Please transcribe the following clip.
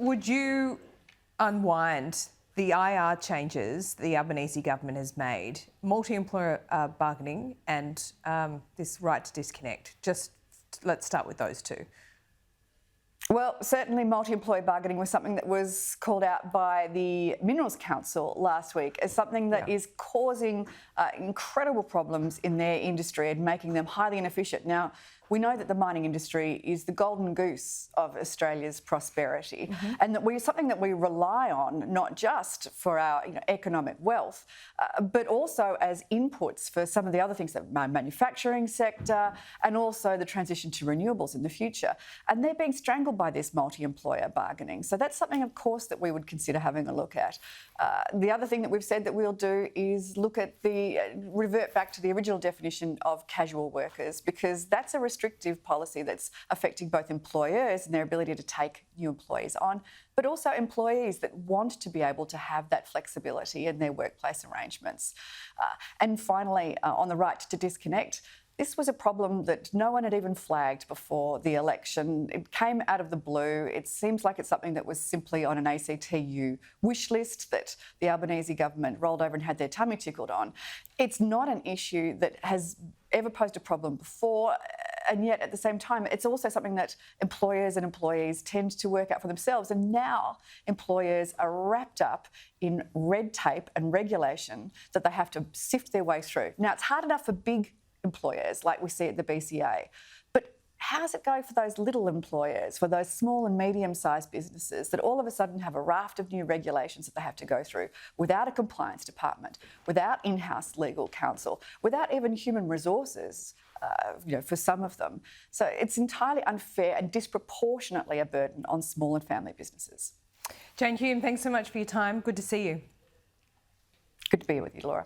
would you unwind the IR changes the Albanese government has made, multi-employer bargaining and this right to disconnect? Just let's start with those two. Well, certainly multi-employer bargaining was something that was called out by the Minerals Council last week as something that is causing incredible problems in their industry and making them highly inefficient. Now, we know that the mining industry is the golden goose of Australia's prosperity, and that something that we rely on not just for our economic wealth, but also as inputs for some of the other things, that manufacturing sector and also the transition to renewables in the future. And they're being strangled by this multi-employer bargaining. So that's something, of course, that we would consider having a look at. The other thing that we've said that we'll do is look at revert back to the original definition of casual workers, because that's a restrictive policy that's affecting both employers and their ability to take new employees on, but also employees that want to be able to have that flexibility in their workplace arrangements. And finally, on the right to disconnect, this was a problem that no one had even flagged before the election. It came out of the blue. It seems like it's something that was simply on an ACTU wish list that the Albanese government rolled over and had their tummy tickled on. It's not an issue that has ever posed a problem before, and yet at the same time, it's also something that employers and employees tend to work out for themselves. And now employers are wrapped up in red tape and regulation that they have to sift their way through. Now, it's hard enough for big employers like we see at the BCA, but how's it going for those little employers, for those small and medium-sized businesses that all of a sudden have a raft of new regulations that they have to go through without a compliance department, without in-house legal counsel, without even human resources, for some of them. So it's entirely unfair and disproportionately a burden on small and family businesses. Jane Hume, thanks so much for your time. Good to see you. Good to be here with you, Laura.